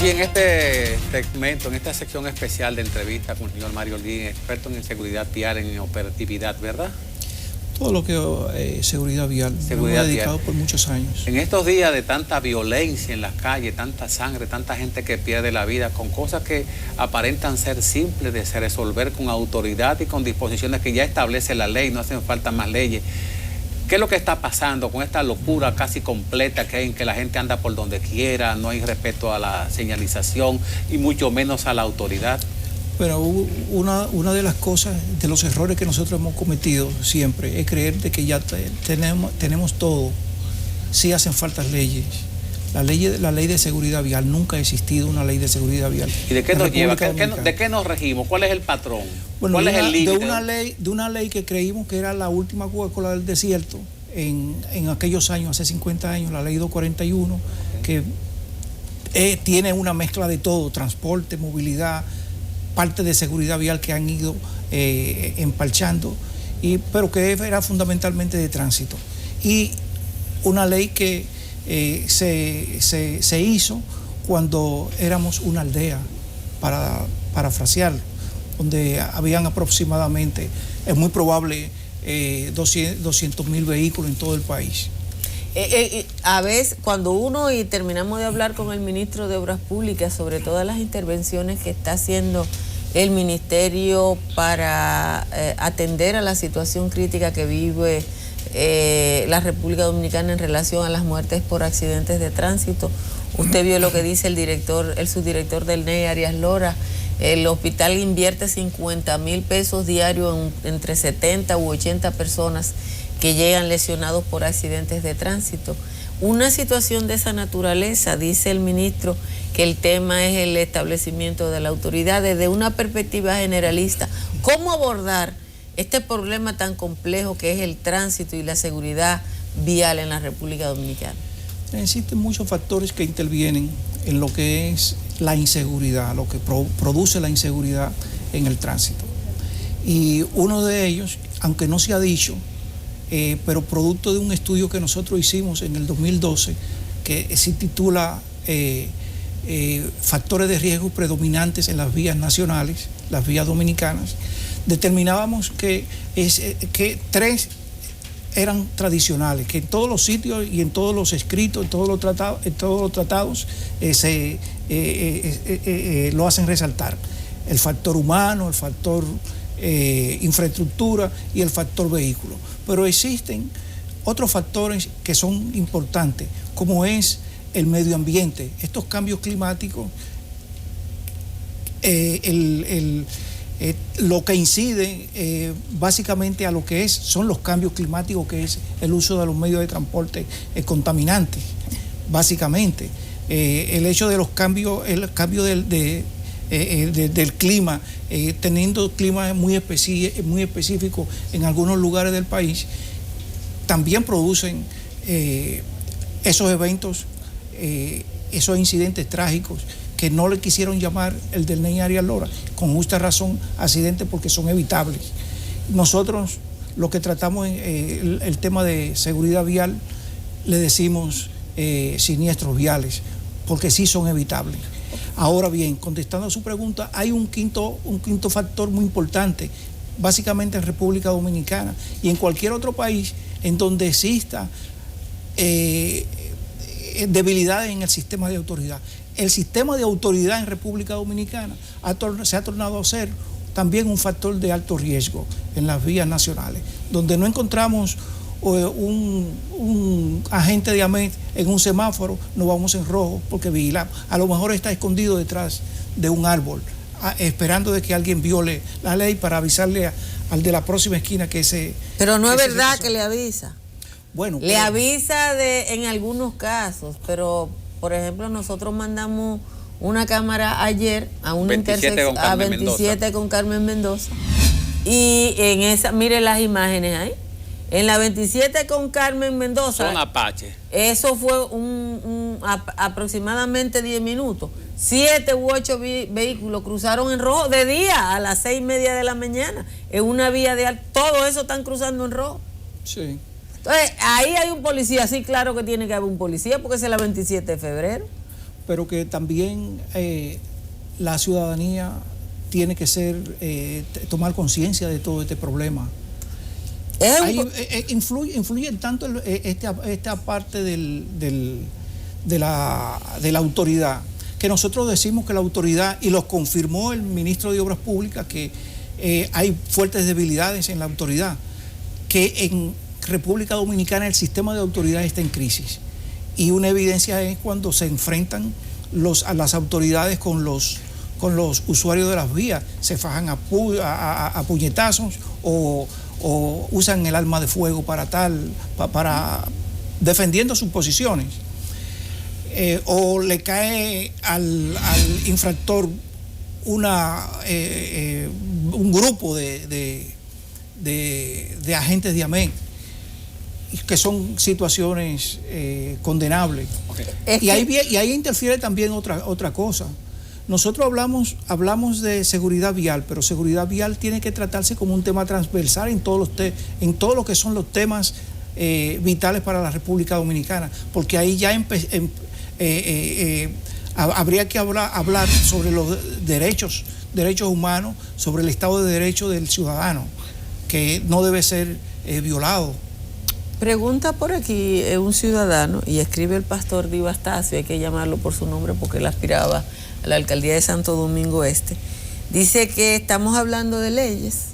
Sí, en este segmento, en esta sección especial de entrevista con el señor Mario Holguín, experto en seguridad vial, en operatividad, ¿verdad? Todo lo que seguridad vial, me he dedicado por muchos años. En estos días de tanta violencia en las calles, tanta sangre, tanta gente que pierde la vida, con cosas que aparentan ser simples de se resolver con autoridad y con disposiciones que ya establece la ley, no hacen falta más leyes. ¿Qué es lo que está pasando con esta locura casi completa que hay en que la gente anda por donde quiera, no hay respeto a la señalización y mucho menos a la autoridad? Bueno, una de las cosas, de los errores que nosotros hemos cometido siempre, es creer de que ya tenemos todo. Sí hacen falta leyes. La ley de seguridad vial, nunca ha existido una ley de seguridad vial. ¿Y de qué nos lleva? ¿De qué nos regimos? ¿Cuál es el patrón? Bueno, ¿Cuál es el límite? De una ley que creímos que era la última Coca-Cola del desierto en aquellos años, hace 50 años, la ley 241, que tiene una mezcla de todo, transporte, movilidad, parte de seguridad vial que han ido empalchando, pero que era fundamentalmente de tránsito. Y una ley que se hizo cuando éramos una aldea, para parafrasearlo, donde habían aproximadamente, es muy probable, 200.000 vehículos en todo el país. A veces, cuando y terminamos de hablar con el ministro de Obras Públicas sobre todas las intervenciones que está haciendo el ministerio para atender a la situación crítica que vive la República Dominicana en relación a las muertes por accidentes de tránsito. Usted vio lo que dice el subdirector del NEI, Arias Lora. El hospital invierte 50.000 pesos diarios entre 70 u 80 personas que llegan lesionados por accidentes de tránsito. Una situación de esa naturaleza, dice el ministro, que el tema es el establecimiento de la autoridad desde una perspectiva generalista. ¿Cómo abordar este problema tan complejo que es el tránsito y la seguridad vial en la República Dominicana? Existen muchos factores que intervienen en lo que es la inseguridad, lo que produce la inseguridad en el tránsito. Y uno de ellos, aunque no se ha dicho, pero producto de un estudio que nosotros hicimos en el 2012, que se titula Factores de riesgo predominantes en las vías nacionales, las vías dominicanas, determinábamos que tres eran tradicionales, que en todos los sitios y en todos los escritos, en todos los tratados lo hacen resaltar. El factor humano, el factor infraestructura y el factor vehículo. Pero existen otros factores que son importantes, como es el medio ambiente, estos cambios climáticos, lo que incide básicamente a lo que son los cambios climáticos, que es el uso de los medios de transporte contaminantes, básicamente. El hecho de los cambios, el cambio del clima, teniendo climas muy específicos en algunos lugares del país, también producen esos eventos, esos incidentes trágicos que no le quisieron llamar el del NEI Arias Lora, con justa razón, accidentes, porque son evitables. Nosotros lo que tratamos en el tema de seguridad vial, le decimos siniestros viales, porque sí son evitables. Ahora bien, contestando a su pregunta, hay un quinto factor muy importante, básicamente en República Dominicana y en cualquier otro país en donde exista debilidades en el sistema de autoridad. El sistema de autoridad en República Dominicana se ha tornado a ser también un factor de alto riesgo en las vías nacionales, donde no encontramos un agente de AMET en un semáforo, nos vamos en rojo porque vigilamos. A lo mejor está escondido detrás de un árbol, esperando de que alguien viole la ley para avisarle al de la próxima esquina que ese... Pero no es verdad que le avisa. Bueno, le avisa en algunos casos, pero por ejemplo nosotros mandamos una cámara ayer a una intersección a 27 con Carmen Mendoza, y en esa, mire las imágenes ahí, en la 27 con Carmen Mendoza, son Apache. Eso fue aproximadamente 10 minutos. 7 u 8 vehículos cruzaron en rojo de día a las 6:30 de la mañana en una vía de todo eso están cruzando en rojo. Sí. Entonces, ahí hay un policía, sí, claro que tiene que haber un policía, porque esa es la 27 de febrero. pero que también la ciudadanía tiene que tomar conciencia de todo este problema. Influye tanto esta parte de la autoridad, que nosotros decimos que la autoridad, y lo confirmó el ministro de Obras Públicas, que hay fuertes debilidades en la autoridad, que en República Dominicana el sistema de autoridad está en crisis. Y una evidencia es cuando se enfrentan a las autoridades con los usuarios de las vías, se fajan a puñetazos o usan el arma de fuego para defendiendo sus posiciones. O le cae al infractor un grupo de agentes de AMEN, que son situaciones condenables. Okay. Y ahí interfiere también otra cosa. Nosotros hablamos de seguridad vial, pero seguridad vial tiene que tratarse como un tema transversal en todo lo que son los temas vitales para la República Dominicana, porque ahí ya habría que hablar sobre los derechos humanos, sobre el Estado de Derecho del ciudadano, que no debe ser violado. Pregunta por aquí un ciudadano, y escribe el pastor Dio Astacio, hay que llamarlo por su nombre porque él aspiraba a la alcaldía de Santo Domingo Este. Dice que estamos hablando de leyes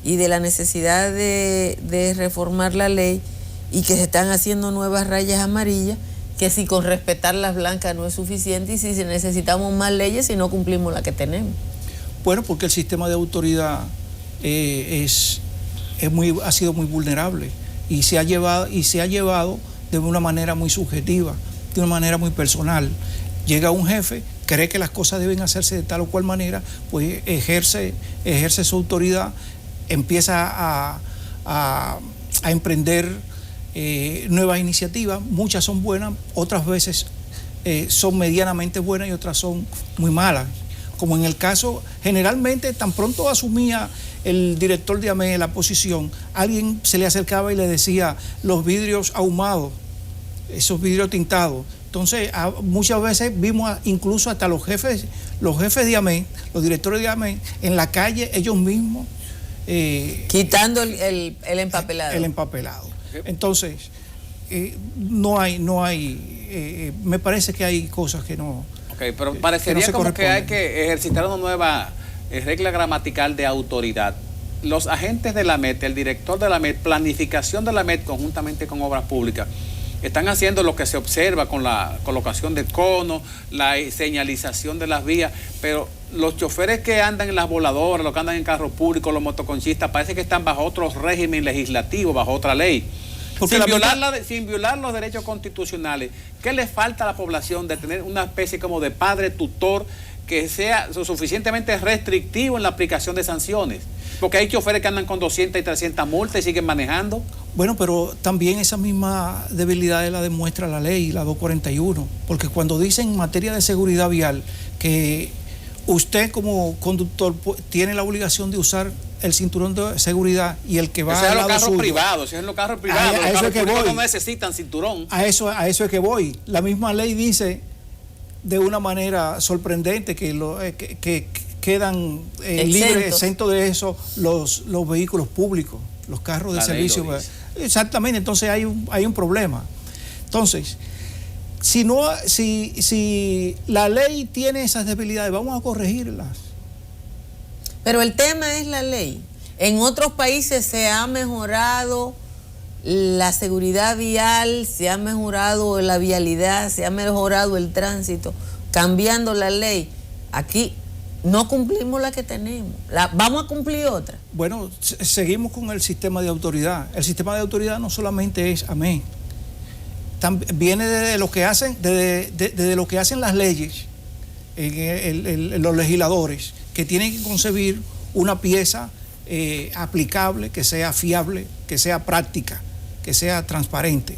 y de la necesidad de reformar la ley, y que se están haciendo nuevas rayas amarillas, que si con respetar las blancas no es suficiente, y si necesitamos más leyes si no cumplimos la que tenemos. Bueno, porque el sistema de autoridad ha sido muy vulnerable y se ha llevado de una manera muy subjetiva, de una manera muy personal. Llega un jefe, cree que las cosas deben hacerse de tal o cual manera, pues ejerce su autoridad, empieza a emprender nuevas iniciativas. Muchas son buenas, otras veces son medianamente buenas y otras son muy malas. Como en el caso, generalmente, tan pronto asumía el director de AME la posición, alguien se le acercaba y le decía los vidrios ahumados, esos vidrios tintados. Entonces, muchas veces vimos incluso hasta los jefes de AME, los directores de AME, en la calle, ellos mismos. Quitando el empapelado. El empapelado. Entonces, me parece que hay cosas que no. Ok, pero parecería como que hay que ejercitar una nueva regla gramatical de autoridad. Los agentes de la MET, el director de la MET, planificación de la MET conjuntamente con Obras Públicas, están haciendo lo que se observa con la colocación de conos, la señalización de las vías, pero los choferes que andan en las voladoras, los que andan en carros públicos, los motoconchistas, parece que están bajo otro régimen legislativo, bajo otra ley. Sin violar los derechos constitucionales. ¿Qué le falta a la población de tener una especie como de padre tutor que sea suficientemente restrictivo en la aplicación de sanciones? Porque hay choferes que andan con 200 y 300 multas y siguen manejando. Bueno, pero también esa misma debilidad la demuestra la ley, la 241, porque cuando dicen en materia de seguridad vial que usted como conductor tiene la obligación de usar el cinturón de seguridad, y el que va al lado suyo... Eso es en los carros privados, los carros públicos no necesitan cinturón. A eso es que voy. La misma ley dice de una manera sorprendente que quedan libres, exentos de eso los vehículos públicos, los carros de servicio. Exactamente, entonces hay un problema. Entonces, si la ley tiene esas debilidades, vamos a corregirlas. Pero el tema es la ley. En otros países se ha mejorado la seguridad vial, se ha mejorado la vialidad, se ha mejorado el tránsito, cambiando la ley. Aquí no cumplimos la que tenemos. ¿Vamos a cumplir otra? Bueno, seguimos con el sistema de autoridad. El sistema de autoridad no solamente es AME. Viene desde lo que hacen, desde lo que hacen las leyes, los legisladores, que tienen que concebir una pieza aplicable, que sea fiable, que sea práctica, que sea transparente.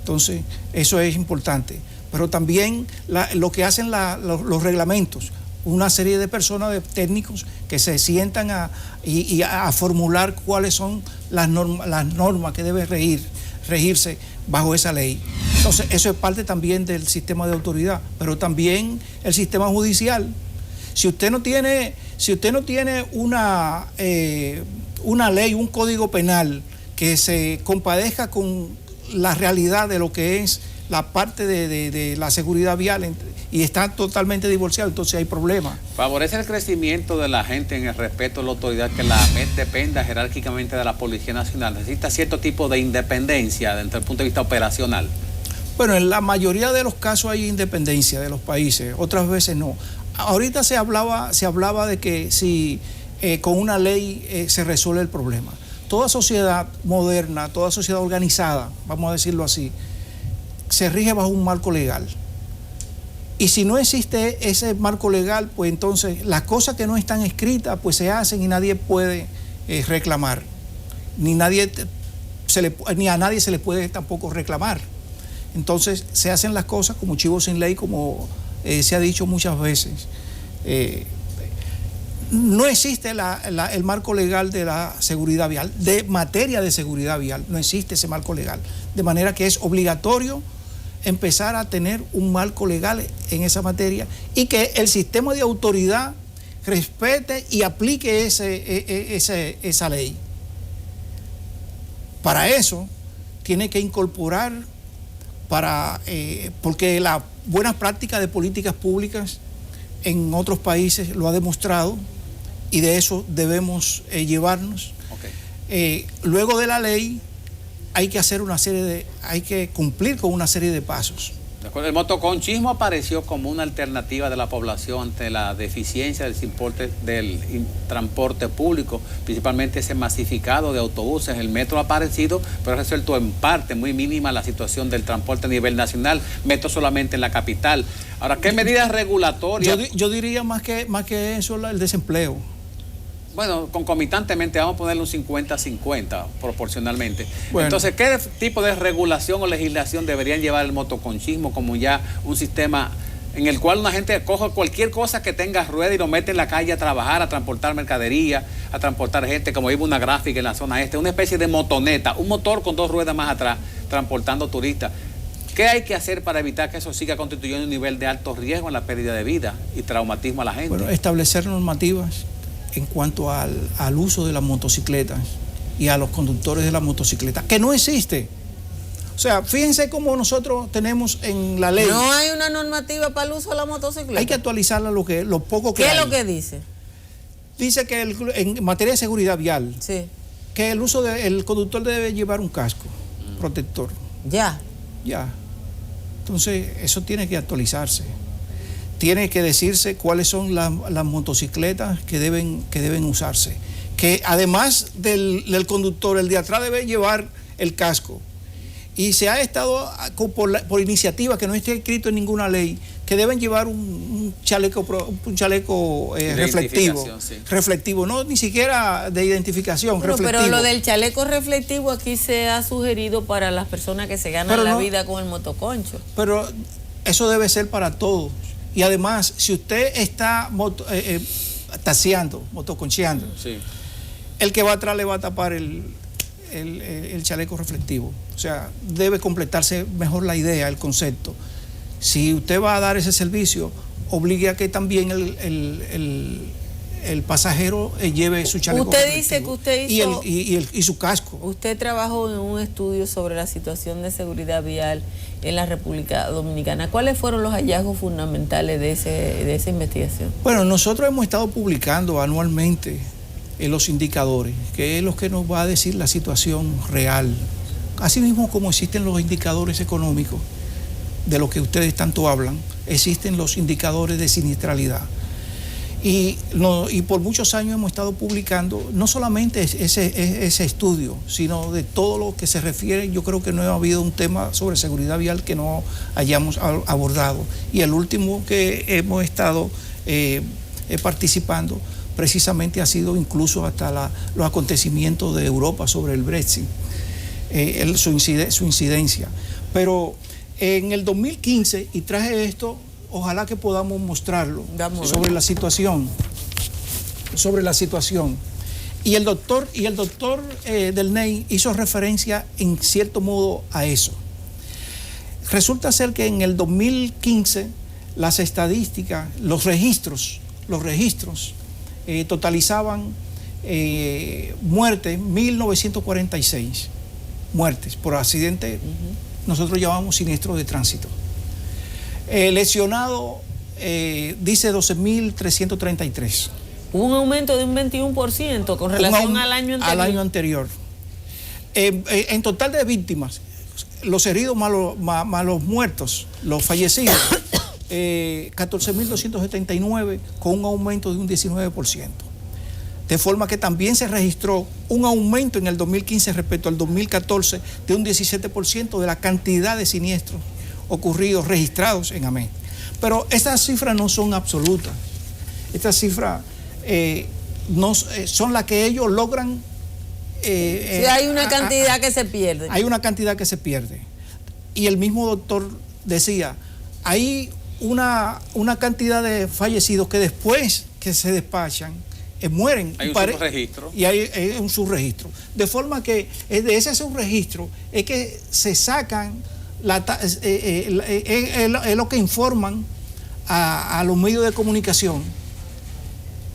Entonces, eso es importante. Pero también lo que hacen los reglamentos, una serie de personas, de técnicos, que se sientan a formular cuáles son las normas que deben regirse bajo esa ley. Entonces, eso es parte también del sistema de autoridad, pero también el sistema judicial. Si usted no tiene una ley, un código penal que se compadezca con la realidad de lo que es la parte de la seguridad vial y está totalmente divorciado, entonces hay problemas. Favorece el crecimiento de la gente en el respeto a la autoridad, que la AMET dependa jerárquicamente de la Policía Nacional. Necesita cierto tipo de independencia desde el punto de vista operacional. Bueno, en la mayoría de los casos hay independencia de los países, otras veces no. Ahorita se hablaba de que si con una ley se resuelve el problema. Toda sociedad moderna, toda sociedad organizada, vamos a decirlo así, se rige bajo un marco legal. Y si no existe ese marco legal, pues entonces las cosas que no están escritas, pues se hacen y nadie puede reclamar. Ni a nadie se le puede tampoco reclamar. Entonces se hacen las cosas como chivo sin ley, como se ha dicho muchas veces. No existe el marco legal de la seguridad vial, de materia de seguridad vial, no existe ese marco legal. De manera que es obligatorio empezar a tener un marco legal en esa materia y que el sistema de autoridad respete y aplique esa ley. Para eso tiene que incorporar, porque la buena práctica de políticas públicas en otros países lo ha demostrado y de eso debemos llevarnos. Okay. Luego de la ley hay que cumplir con una serie de pasos. El motoconchismo apareció como una alternativa de la población ante la deficiencia del transporte público, principalmente ese masificado de autobuses. El metro ha aparecido, pero ha resuelto en parte muy mínima la situación del transporte a nivel nacional, metro solamente en la capital. Ahora, ¿qué medidas regulatorias? Yo diría más que eso, el desempleo. Bueno, concomitantemente vamos a ponerle un 50-50 proporcionalmente. Bueno. Entonces, ¿qué tipo de regulación o legislación deberían llevar el motoconchismo como ya un sistema en el cual una gente coja cualquier cosa que tenga rueda y lo mete en la calle a trabajar, a transportar mercadería, a transportar gente, como iba una gráfica en la zona este, una especie de motoneta, un motor con 2 ruedas más atrás, transportando turistas? ¿Qué hay que hacer para evitar que eso siga constituyendo un nivel de alto riesgo en la pérdida de vida y traumatismo a la gente? Bueno, establecer normativas en cuanto al uso de las motocicletas y a los conductores de las motocicletas, que no existe. O sea, fíjense cómo nosotros tenemos en la ley. No hay una normativa para el uso de la motocicleta. Hay que actualizarla lo poco que hay. ¿Qué es lo que dice? Dice que en materia de seguridad vial, sí, que el conductor debe llevar un casco protector. Ya. Entonces, eso tiene que actualizarse. Tiene que decirse cuáles son las motocicletas que deben usarse. Que además del conductor, el de atrás debe llevar el casco. Y se ha estado por iniciativa que no esté escrito en ninguna ley, que deben llevar un chaleco reflectivo. Sí. Reflectivo, no ni siquiera de identificación, reflectivo. Pero lo del chaleco reflectivo aquí se ha sugerido para las personas que se ganan la vida con el motoconcho. Pero eso debe ser para todos. Y además, si usted está taxiando, motoconcheando, sí, el que va atrás le va a tapar el chaleco reflectivo. O sea, debe completarse mejor la idea, el concepto. Si usted va a dar ese servicio, obligue a que también el pasajero lleve su chaleco reflectivo. Usted dice que usted hizo... Y su casco. Usted trabajó en un estudio sobre la situación de seguridad vial en la República Dominicana. ¿Cuáles fueron los hallazgos fundamentales de esa investigación? Bueno, nosotros hemos estado publicando anualmente los indicadores, que es lo que nos va a decir la situación real. Así mismo como existen los indicadores económicos, de los que ustedes tanto hablan, existen los indicadores de siniestralidad. Y por muchos años hemos estado publicando no solamente ese estudio, sino de todo lo que se refiere. Yo creo que no ha habido un tema sobre seguridad vial que no hayamos abordado. Y el último que hemos estado participando precisamente ha sido incluso hasta los acontecimientos de Europa sobre el Brexit, su incidencia. Pero en el 2015, y traje esto, ojalá que podamos mostrarlo sobre la situación. Y el doctor del NEI hizo referencia en cierto modo a eso. Resulta ser que en el 2015 las estadísticas, los registros totalizaban muertes, 1946 muertes por accidente, nosotros llamamos siniestro de tránsito. Lesionado, dice 12.333. Hubo un aumento de un 21% con relación al año anterior. Al año anterior. En total de víctimas, los heridos más los muertos, los fallecidos, 14.279 con un aumento de un 19%. De forma que también se registró un aumento en el 2015 respecto al 2014 de un 17% de la cantidad de siniestros ocurridos, registrados en AMET. Pero estas cifras no son absolutas. Estas cifras son las que ellos logran. Sí, hay una cantidad que se pierde. Hay una cantidad que se pierde. Y el mismo doctor decía, hay una cantidad de fallecidos que después que se despachan, mueren. Hay un subregistro. Y hay un subregistro. De forma que de ese subregistro es que se sacan, es lo que informan a los medios de comunicación.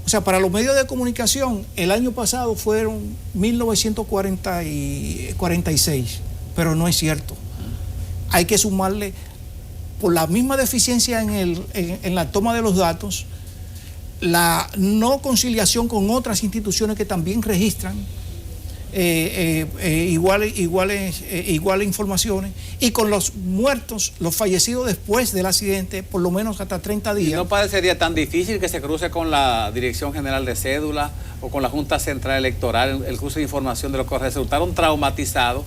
O sea, para los medios de comunicación, el año pasado fueron 1946, pero no es cierto. Hay que sumarle, por la misma deficiencia en la toma de los datos, la no conciliación con otras instituciones que también registran iguales informaciones, y con los muertos, los fallecidos después del accidente, por lo menos hasta 30 días. ¿Y no parecería tan difícil que se cruce con la Dirección General de Cédula o con la Junta Central Electoral el cruce de información de los que resultaron traumatizados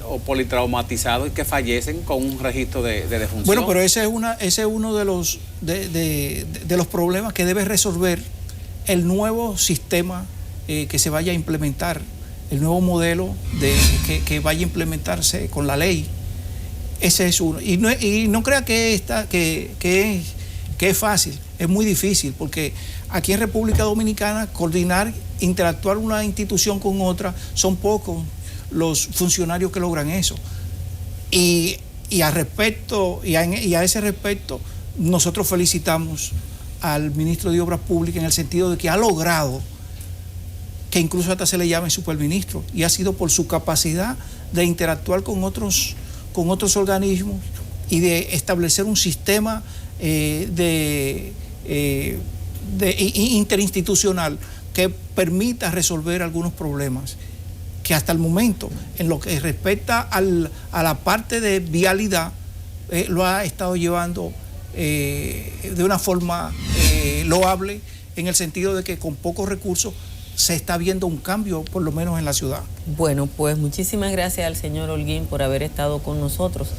o politraumatizados y que fallecen con un registro de defunción? Bueno, pero ese es uno de los problemas que debe resolver el nuevo sistema que se vaya a implementar, el nuevo modelo que vaya a implementarse con la ley. Ese es uno. Y no crea que es fácil, es muy difícil, porque aquí en República Dominicana coordinar, interactuar una institución con otra, son pocos los funcionarios que logran eso. Y a ese respecto, nosotros felicitamos al ministro de Obras Públicas en el sentido de que ha logrado que incluso hasta se le llame superministro, y ha sido por su capacidad de interactuar con otros organismos y de establecer un sistema interinstitucional que permita resolver algunos problemas que hasta el momento, en lo que respecta a la parte de vialidad, lo ha estado llevando de una forma loable, en el sentido de que con pocos recursos se está viendo un cambio, por lo menos en la ciudad. Bueno, pues muchísimas gracias al señor Holguín por haber estado con nosotros.